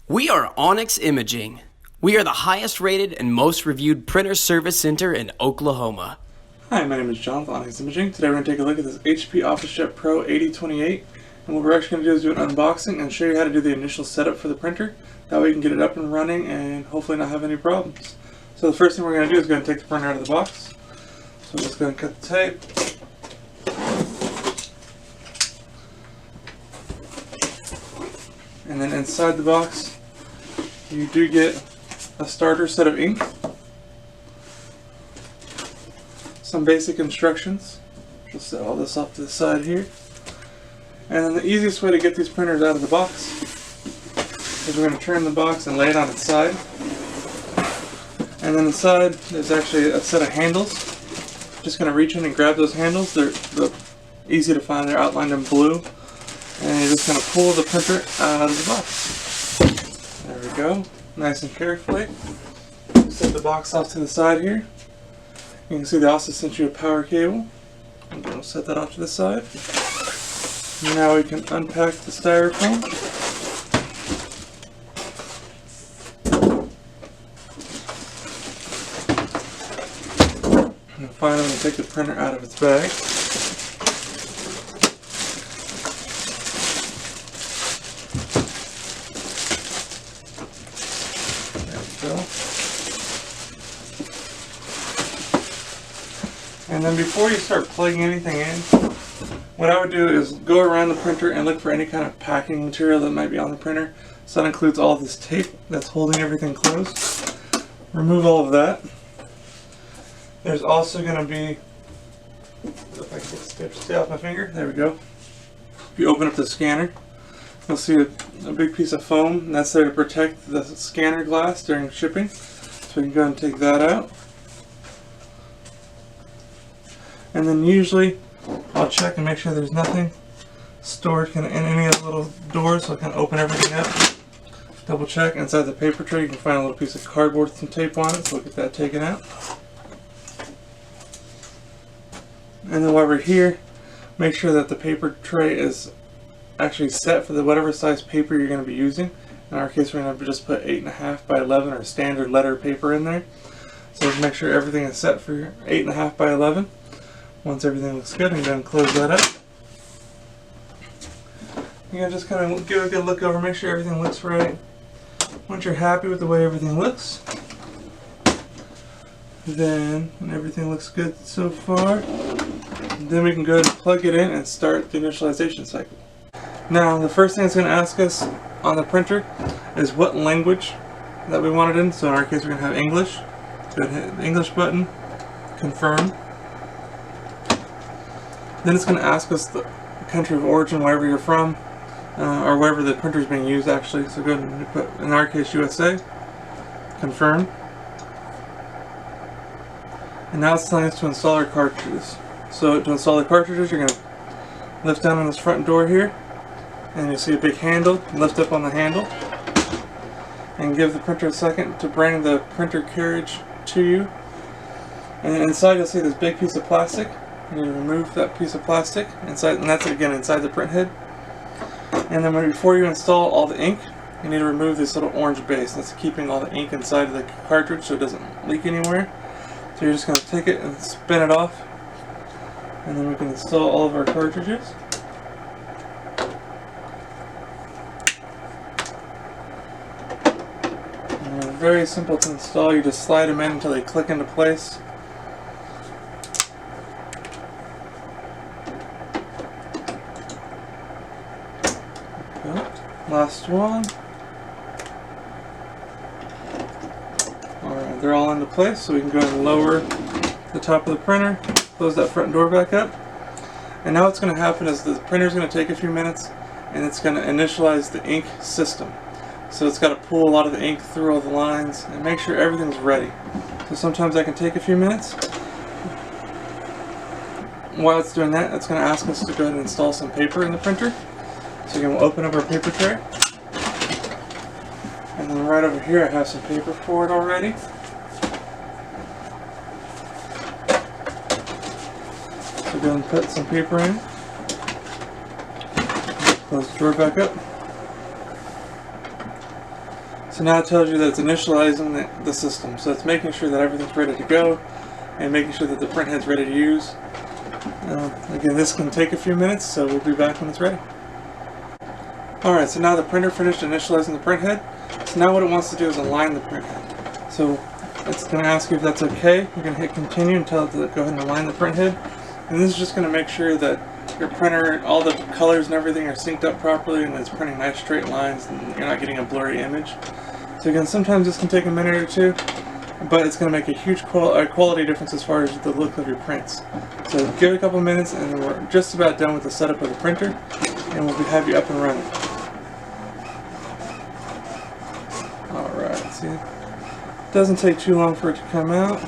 We are Onyx Imaging. We are the highest rated and most reviewed printer service center in Oklahoma. Hi, my name is John with Onyx Imaging. Today we're going to take a look at this HP Officejet Pro 8028, and what we're actually going to do is do an unboxing and show you how to do the initial setup for the printer. That way you can get it up and running and hopefully not have any problems. So the first thing we're going to do is go and take the printer out of the box. So let's go and cut the tape. And then inside the box you do get a starter set of ink, some basic instructions. Just set all this off to the side here. And then the easiest way to get these printers out of the box is we're going to turn the box and lay it on its side. And then inside there's actually a set of handles. Just going to reach in and grab those handles. They're easy to find. They're outlined in blue. And you're just going to pull the printer out of the box. There we go. Nice and carefully. Set the box off to the side here. You can see they also sent you a power cable. I'm going to set that off to the side. Now we can unpack the styrofoam. And finally take the printer out of its bag. And then before you start plugging anything in, what I would do is go around the printer and look for any kind of packing material that might be on the printer. So that includes all this tape that's holding everything closed. Remove all of that. There's also going to be, if I can get the stay off my finger, there we go. If you open up the scanner, you'll see a big piece of foam, and that's there to protect the scanner glass during shipping. So we can go ahead and take that out. And then usually I'll check and make sure there's nothing stored in any of the little doors, so I can open everything up. Double check. Inside the paper tray you can find a little piece of cardboard with some tape on it, so we'll get that taken out. And then while we're here, make sure that the paper tray is actually set for the whatever size paper you're going to be using. In our case we're going to just put 8.5 by 11 or standard letter paper in there. So let's make sure everything is set for 8.5 by 11. Once everything looks good, I'm going to close that up. You're going to just kind of give a good look over, make sure everything looks right. Once you're happy with the way everything looks, then when everything looks good so far, then we can go ahead and plug it in and start the initialization cycle. Now, the first thing it's going to ask us on the printer is what language that we want it in. So in our case, we're going to have English. Go ahead and hit the English button, confirm. Then it's going to ask us the country of origin, wherever you're from, or wherever the printer is being used actually. So go ahead and put, in our case, USA, confirm. And now it's telling us to install our cartridges. So to install the cartridges, you're going to lift down on this front door here, and you'll see a big handle. Lift up on the handle, and give the printer a second to bring the printer carriage to you. And then inside you'll see this big piece of plastic. You need to remove that piece of plastic inside, and that's again inside the print head. And then before you install all the ink, you need to remove this little orange base. That's keeping all the ink inside of the cartridge so it doesn't leak anywhere. So you're just going to take it and spin it off, and then we can install all of our cartridges. And they're very simple to install. You just slide them in until they click into place. Last one. Alright, they're all into place, so we can go ahead and lower the top of the printer, close that front door back up. And now what's going to happen is the printer is going to take a few minutes, and it's going to initialize the ink system. So it's got to pull a lot of the ink through all the lines and make sure everything's ready. So sometimes that can take a few minutes. While it's doing that, it's going to ask us to go ahead and install some paper in the printer. So again, we'll open up our paper tray. And then right over here I have some paper for it already. So go and put some paper in. Close the drawer back up. So now it tells you that it's initializing the system. So it's making sure that everything's ready to go and making sure that the print head's ready to use. Again, this can take a few minutes, so we'll be back when it's ready. Alright, so now the printer finished initializing the print head. So now what it wants to do is align the print head. So it's going to ask you if that's okay. You're going to hit continue and tell it to go ahead and align the print head. And this is just going to make sure that your printer, all the colors and everything are synced up properly and it's printing nice straight lines and you're not getting a blurry image. So again, sometimes this can take a minute or two, but it's going to make a huge quality difference as far as the look of your prints. So give it a couple minutes and we're just about done with the setup of the printer and we'll have you up and running. Alright, see, it doesn't take too long for it to come out.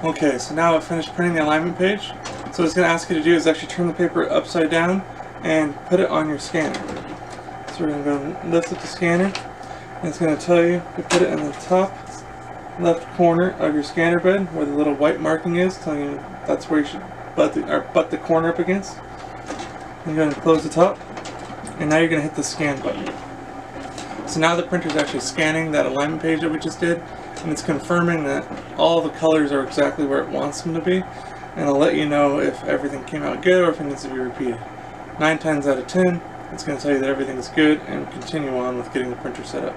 Okay, so now I've finished printing the alignment page. So what it's going to ask you to do is actually turn the paper upside down and put it on your scanner. So we're going to lift up the scanner and it's going to tell you to put it in the top left corner of your scanner bed where the little white marking is, telling you that's where you should butt the corner up against. And you're going to close the top and now you're going to hit the scan button. So now the printer is actually scanning that alignment page that we just did, and it's confirming that all the colors are exactly where it wants them to be, and it'll let you know if everything came out good or if it needs to be repeated. 9 times out of 10, it's going to tell you that everything is good and continue on with getting the printer set up.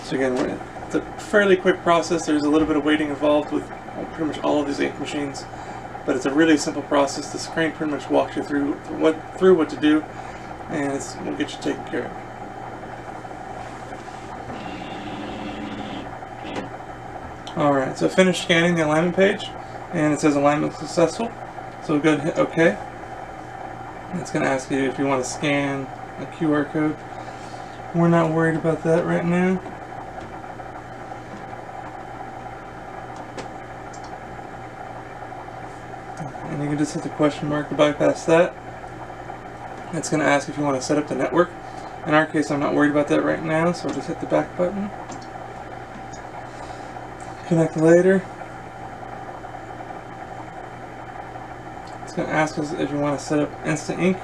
So again, it's a fairly quick process. There's a little bit of waiting involved with pretty much all of these ink machines, but it's a really simple process. The screen pretty much walks you through what to do, and we'll get you taken care of. Alright, so I finished scanning the alignment page and it says alignment successful. So we'll go ahead and hit OK. And it's going to ask you if you want to scan a QR code. We're not worried about that right now. And you can just hit the question mark to bypass that. It's going to ask if you want to set up the network. In our case, I'm not worried about that right now, so I'll just hit the back button. Connect later. It's going to ask us if you want to set up instant ink.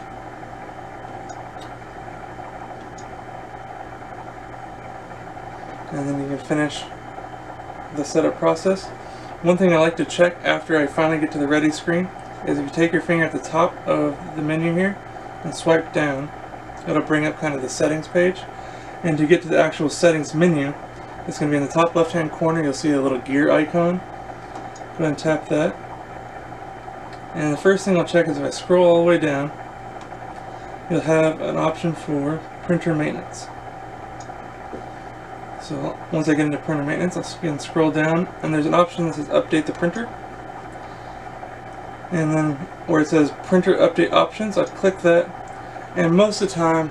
And then you can finish the setup process. One thing I like to check after I finally get to the ready screen is if you take your finger at the top of the menu here and swipe down, it'll bring up kind of the settings page. And to get to the actual settings menu, it's going to be in the top left hand corner. You'll see a little gear icon. Go ahead and tap that. And the first thing I'll check is if I scroll all the way down, you'll have an option for printer maintenance. So once I get into printer maintenance, I'll again scroll down and there's an option that says update the printer. And then where it says printer update options, I'll click that. And most of the time,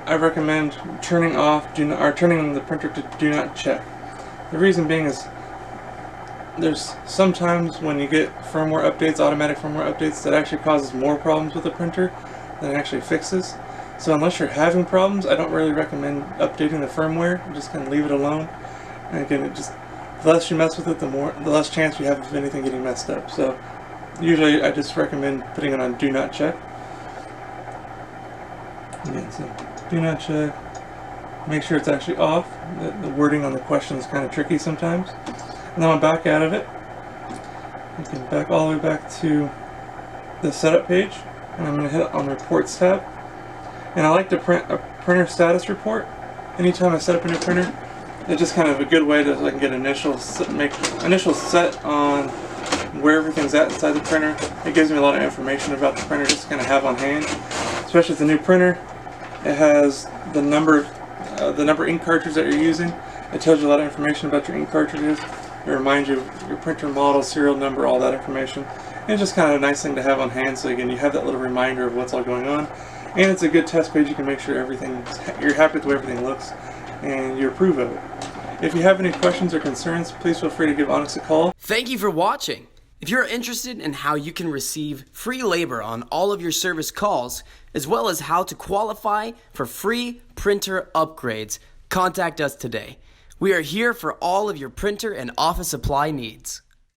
I recommend turning the printer to do not check. The reason being is there's sometimes when you get firmware updates, automatic firmware updates, that actually causes more problems with the printer than it actually fixes. So unless you're having problems, I don't really recommend updating the firmware. I'm just going to leave it alone. And again, the less you mess with it, the less chance you have of anything getting messed up. So usually I just recommend putting it on do not check. Again, so do not check. Make sure it's actually off. The wording on the question is kind of tricky sometimes. And then I'll back out of it. You can back all the way back to the setup page. And I'm going to hit on the reports tab. And I like to print a printer status report. Anytime I set up a new printer, it's just kind of a good way to make initial set on where everything's at inside the printer. It gives me a lot of information about the printer just to kind of have on hand. Especially with the new printer, it has the number ink cartridge that you're using. It tells you a lot of information about your ink cartridges. It reminds you of your printer model, serial number, all that information. And it's just kind of a nice thing to have on hand, so again, you have that little reminder of what's all going on. And it's a good test page. You can make sure you're happy with the way everything looks. and you approve of it. If you have any questions or concerns, please feel free to give Onyx a call. Thank you for watching. If you're interested in how you can receive free labor on all of your service calls, as well as how to qualify for free printer upgrades, contact us today. We are here for all of your printer and office supply needs.